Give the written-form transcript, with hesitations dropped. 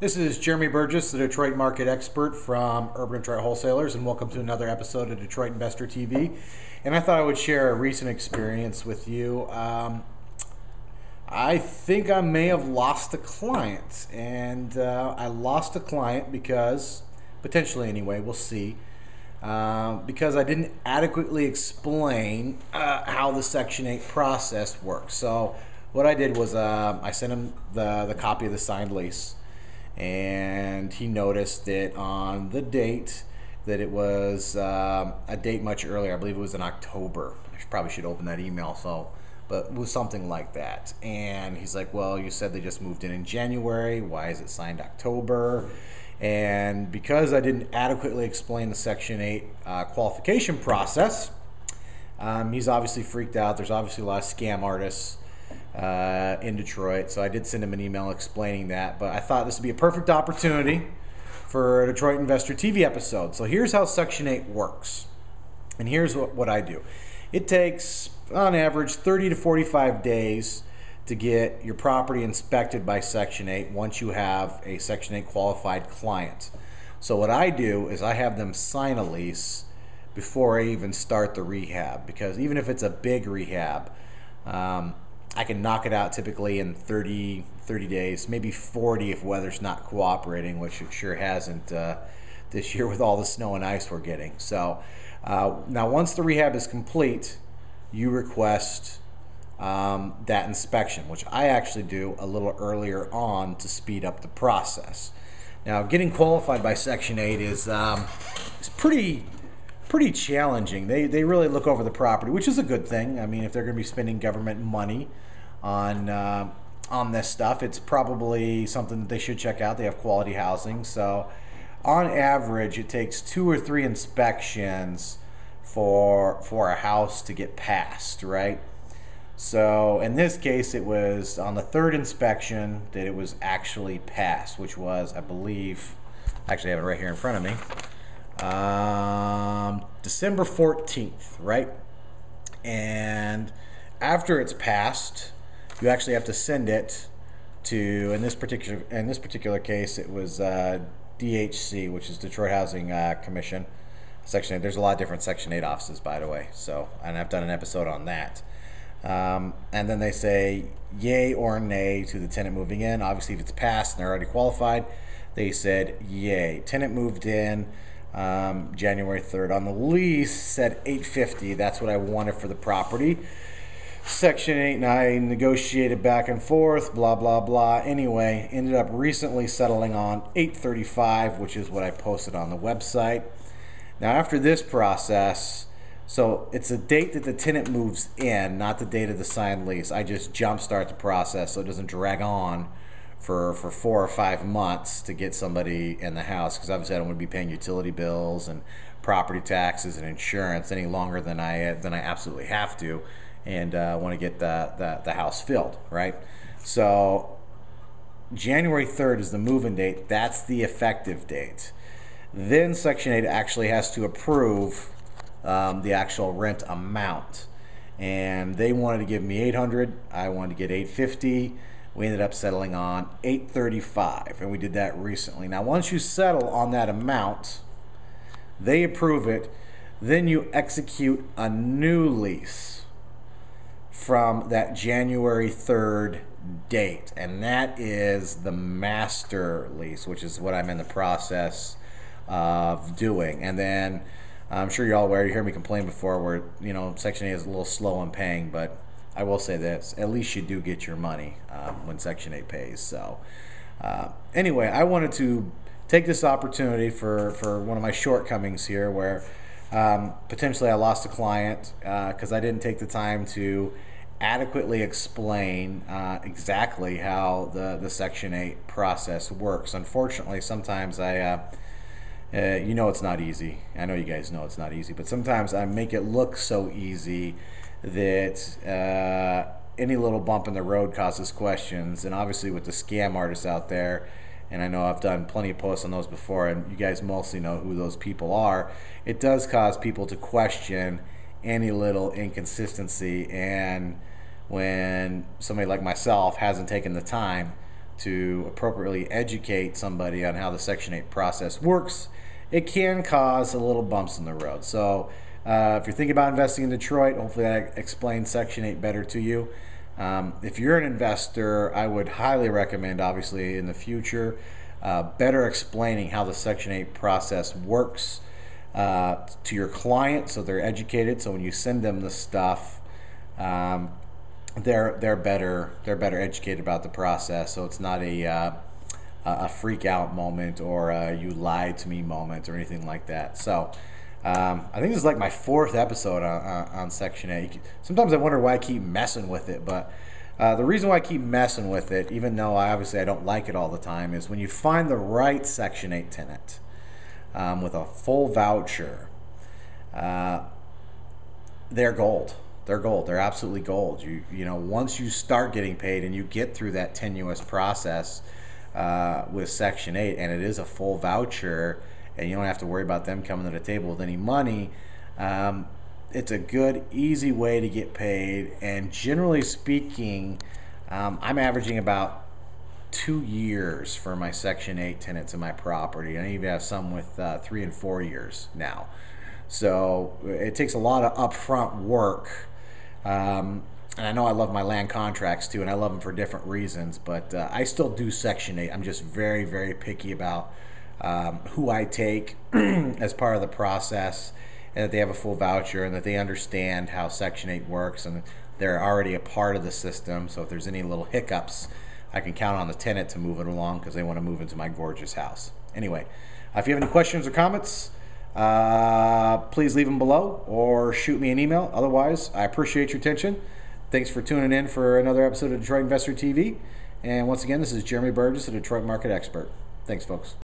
This is Jeremy Burgess, the Detroit market expert from Urban Detroit Wholesalers, and welcome to another episode of Detroit Investor TV. And I thought I would share a recent experience with you. I think I may have lost a client, and I lost a client because, potentially anyway, we'll see, because I didn't adequately explain how the Section 8 process works. So what I did was I sent him the copy of the signed lease, and he noticed that on the date that it was a date much earlier. I believe it was in October. I probably should open that email, but it was something like that. And he's like, well, you said they just moved in January. Why is it signed October? And because I didn't adequately explain the Section 8 qualification process, he's obviously freaked out. There's obviously a lot of scam artists in Detroit, so I did send him an email explaining that. But I thought this would be a perfect opportunity for a Detroit Investor TV episode. So here's how Section 8 works, and here's what I do. It takes, on average, 30 to 45 days to get your property inspected by Section 8 once you have a Section 8 qualified client. So what I do is I have them sign a lease before I even start the rehab, because even if it's a big rehab, I can knock it out typically in 30 days, maybe 40 if weather's not cooperating, which it sure hasn't this year with all the snow and ice we're getting. So now once the rehab is complete, you request that inspection, which I actually do a little earlier on to speed up the process. Now, getting qualified by Section 8 is pretty challenging. They really look over the property, which is a good thing. I mean, if they're going to be spending government money on this stuff, it's probably something that they should check out. They have quality housing. So on average, it takes 2 or 3 inspections for a house to get passed, right? So in this case, it was on the 3rd inspection that it was actually passed, which was, I believe, actually I have it right here in front of me, December 14th, right? And after it's passed, you actually have to send it to, in this particular case, it was DHC, which is Detroit Housing Commission, Section 8. There's a lot of different Section 8 offices, by the way. So, and I've done an episode on that. And then they say yay or nay to the tenant moving in. Obviously, if it's passed and they're already qualified, they said yay. Tenant moved in January 3rd. On the lease, said $850. That's what I wanted for the property. Section 8 and I negotiated back and forth, blah, blah, blah. Anyway, ended up recently settling on $835, which is what I posted on the website. Now, after this process, so it's a date that the tenant moves in, not the date of the signed lease. I just jumpstart the process so it doesn't drag on for 4 or 5 months to get somebody in the house, because obviously I don't want to be paying utility bills and property taxes and insurance any longer than I absolutely have to, and want to get the house filled, right? So January 3rd is the move-in date. That's the effective date. Then Section 8 actually has to approve the actual rent amount, and they wanted to give me $800. I wanted to get $850. We ended up settling on $835, and we did that recently. Now, once you settle on that amount, they approve it, then you execute a new lease from that January 3rd date, and that is the master lease, which is what I'm in the process of doing. And then I'm sure you're all aware, you hear me complain before where, Section 8 is a little slow in paying, but I will say this, at least you do get your money when Section 8 pays. So anyway, I wanted to take this opportunity for one of my shortcomings here where potentially I lost a client because I didn't take the time to adequately explain exactly how the Section 8 process works. Unfortunately, sometimes it's not easy. I know you guys know it's not easy, but sometimes I make it look so easy that any little bump in the road causes questions. And obviously with the scam artists out there, and I know I've done plenty of posts on those before, and you guys mostly know who those people are, it does cause people to question any little inconsistency. And when somebody like myself hasn't taken the time to appropriately educate somebody on how the Section 8 process works, it can cause a little bumps in the road. So if you're thinking about investing in Detroit, hopefully that explains Section 8 better to you. If you're an investor, I would highly recommend, obviously in the future, better explaining how the Section 8 process works to your client, so they're educated. So when you send them the stuff, they're better educated about the process. So it's not a freak out moment or a you lied to me moment or anything like that. So I think this is like my 4th episode on Section 8. Sometimes I wonder why I keep messing with it, but the reason why I keep messing with it, even though I don't like it all the time, is when you find the right Section 8 tenant with a full voucher, they're gold. They're gold. They're absolutely gold. You know, once you start getting paid and you get through that tenuous process with Section 8, and it is a full voucher, and you don't have to worry about them coming to the table with any money, it's a good, easy way to get paid. And generally speaking, I'm averaging about 2 years for my Section 8 tenants in my property. I even have some with 3 and 4 years now. So it takes a lot of upfront work. And I know I love my land contracts too, and I love them for different reasons, but I still do Section 8. I'm just very, very picky about who I take as part of the process, and that they have a full voucher, and that they understand how Section 8 works, and they're already a part of the system. So if there's any little hiccups, I can count on the tenant to move it along because they want to move into my gorgeous house. Anyway, if you have any questions or comments, please leave them below or shoot me an email. Otherwise, I appreciate your attention. Thanks for tuning in for another episode of Detroit Investor TV. And once again, this is Jeremy Burgess, the Detroit Market Expert. Thanks, folks.